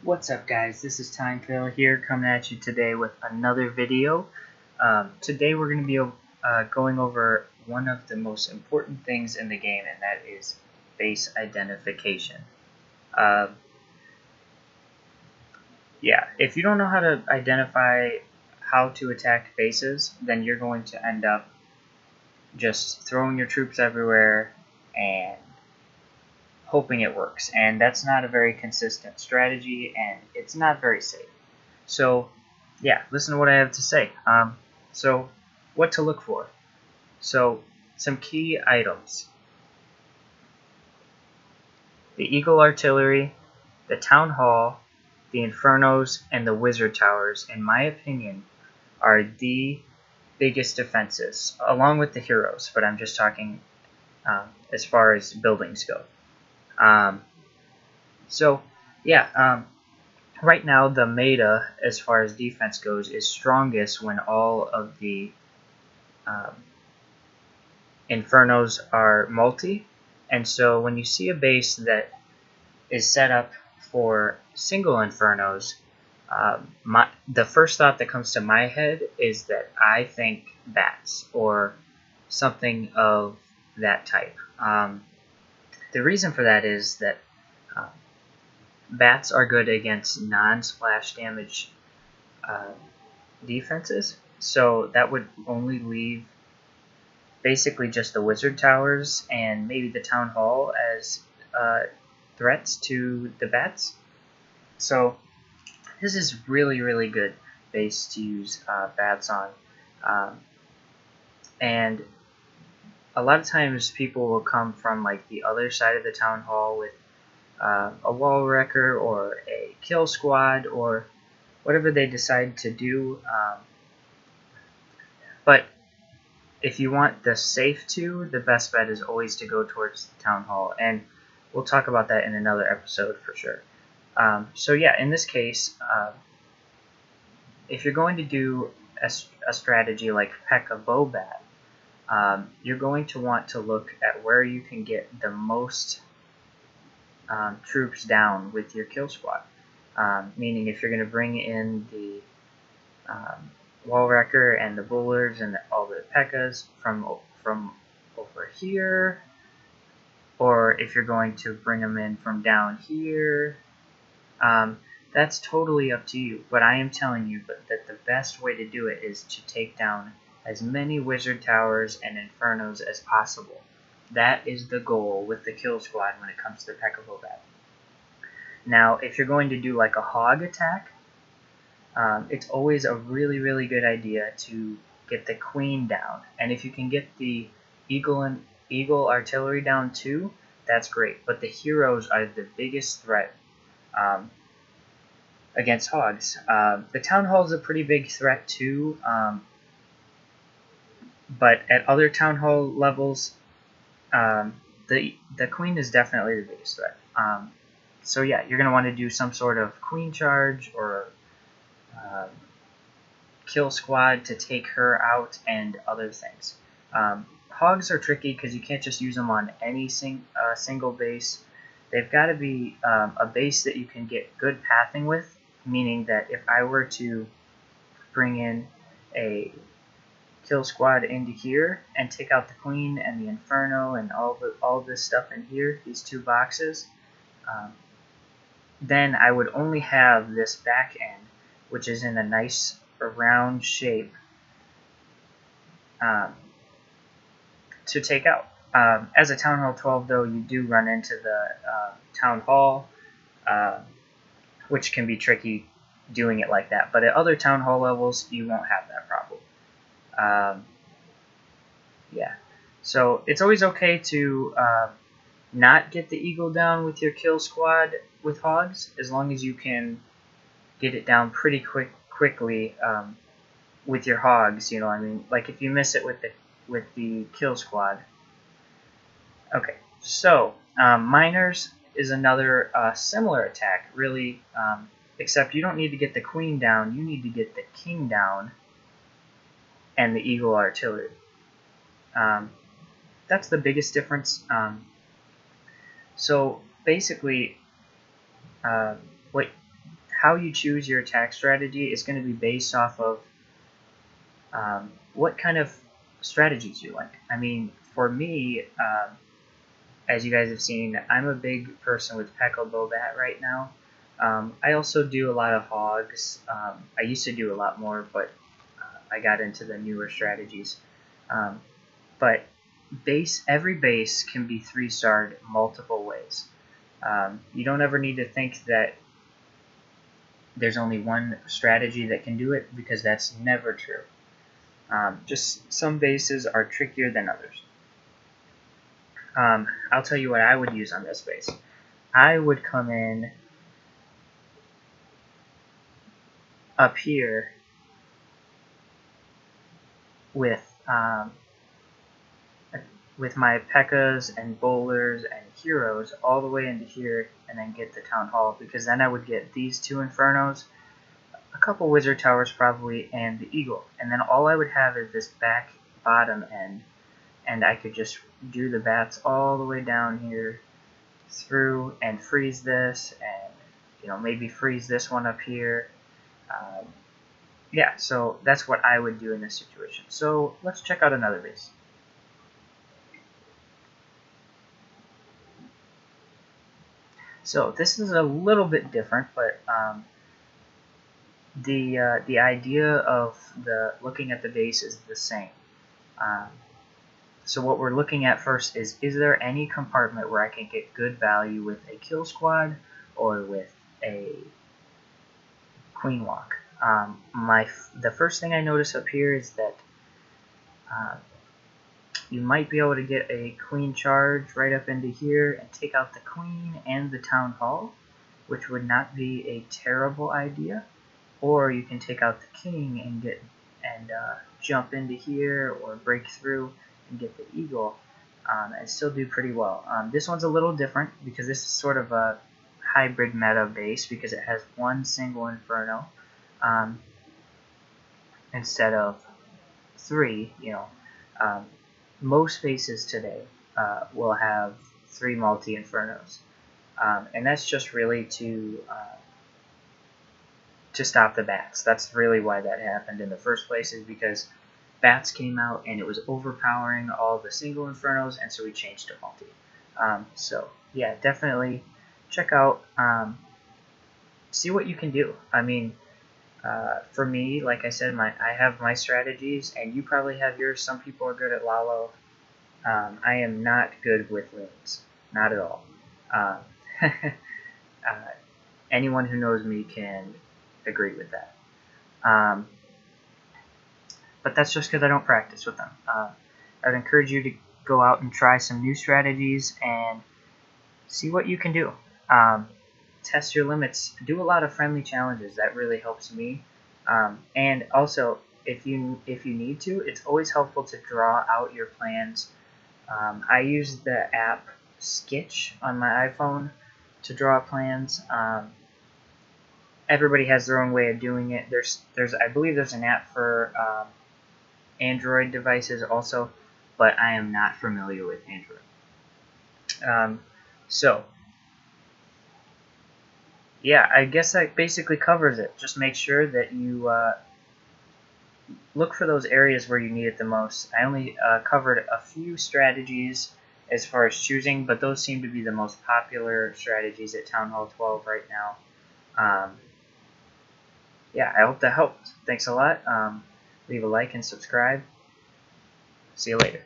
What's up, guys? This is Timefiller here, coming at you today with another video. Today we're going to be going over one of the most important things in the game, and that is base identification. If you don't know how to identify how to attack bases, then you're going to end up just throwing your troops everywhere and hoping it works, and that's not a very consistent strategy, and it's not very safe. So yeah, listen to what I have to say. So what to look for. So some key items: the Eagle Artillery, the Town Hall, the Infernos, and the Wizard Towers, in my opinion, are the biggest defenses, along with the heroes, but I'm just talking as far as buildings go. Right now the meta as far as defense goes is strongest when all of the Infernos are multi, and so when you see a base that is set up for single Infernos, the first thought that comes to my head is that I think bats or something of that type. The reason for that is that bats are good against non-splash damage defenses, so that would only leave basically just the Wizard Towers and maybe the Town Hall as threats to the bats. So this is really good base to use bats on, and a lot of times people will come from like the other side of the Town Hall with a wall wrecker or a kill squad or whatever they decide to do. But if you want the safe the best bet is always to go towards the Town Hall, and we'll talk about that in another episode for sure. So yeah, in this case, if you're going to do a strategy like P.E.K.K.A. Bobat, you're going to want to look at where you can get the most troops down with your kill squad. Meaning if you're going to bring in the wall wrecker and the bullers and all the P.E.K.K.A.s from over here, or if you're going to bring them in from down here, that's totally up to you. But I am telling you that the best way to do it is to take down as many Wizard Towers and Infernos as possible. That is the goal with the kill squad when it comes to P.E.K.K.A. Bobat. Now, if you're going to do like a hog attack, it's always a really good idea to get the Queen down. And if you can get the Eagle Artillery down too, that's great. But the heroes are the biggest threat against hogs. The Town Hall is a pretty big threat too, but at other Town Hall levels, the Queen is definitely the biggest threat. So yeah, you're going to want to do some sort of Queen charge or kill squad to take her out and other things. Hogs are tricky because you can't just use them on any single base. They've got to be a base that you can get good pathing with, meaning that if I were to bring in a kill squad into here and take out the Queen and the Inferno and all this stuff in here, these two boxes, then I would only have this back end, which is in a nice round shape, to take out. As a Town Hall 12 though, you do run into the Town Hall, which can be tricky doing it like that, but at other Town Hall levels you won't have that problem. So it's always okay to not get the Eagle down with your kill squad with hogs, as long as you can get it down pretty quickly with your hogs. You know what I mean? Like if you miss it with the kill squad. Okay, so Miners is another similar attack, really, except you don't need to get the Queen down, you need to get the King down and the Eagle Artillery. That's the biggest difference. So basically, what how you choose your attack strategy is going to be based off of what kind of strategies you like. I mean, for me, as you guys have seen, I'm a big person with Pekka Bobat right now. I also do a lot of hogs. I used to do a lot more, but I got into the newer strategies. But every base can be 3-starred multiple ways. You don't ever need to think that there's only one strategy that can do it, because that's never true. Just some bases are trickier than others. I'll tell you what I would use on this base. I would come in up here with my P.E.K.K.A.s and bowlers and heroes all the way into here, and then get the town hall, because then I would get these 2 infernos, a couple wizard towers probably, and the eagle, and then all I would have is this back bottom end, and I could just do the bats all the way down here through and freeze this, and maybe freeze this one up here. Yeah, so that's what I would do in this situation. So let's check out another base. So this is a little bit different, but the idea of looking at the base is the same. So what we're looking at first is there any compartment where I can get good value with a kill squad or with a queen walk? The first thing I notice up here is that you might be able to get a queen charge right up into here and take out the queen and the town hall, which would not be a terrible idea. Or you can take out the king and jump into here, or break through and get the eagle, and still do pretty well. This one's a little different because this is sort of a hybrid meta base, because it has one single inferno instead of 3. Most bases today will have 3 multi-infernos, and that's just really to stop the bats. That's really why that happened in the first place, is because bats came out and it was overpowering all the single infernos, and so we changed to multi. So yeah, definitely check out, see what you can do. I mean, for me, like I said, I have my strategies, and you probably have yours. Some people are good at Lalo. I am not good with lanes, not at all. Anyone who knows me can agree with that. But that's just because I don't practice with them. I would encourage you to go out and try some new strategies and see what you can do. Test your limits. Do a lot of friendly challenges. That really helps me. And also, if you need to, it's always helpful to draw out your plans. I use the app Skitch on my iPhone to draw plans. Everybody has their own way of doing it. I believe there's an app for Android devices also, but I am not familiar with Android. So yeah, I guess that basically covers it. Just make sure that you look for those areas where you need it the most. I only covered a few strategies as far as choosing, but those seem to be the most popular strategies at Town Hall 12 right now. Yeah, I hope that helped. Thanks a lot. Leave a like and subscribe. See you later.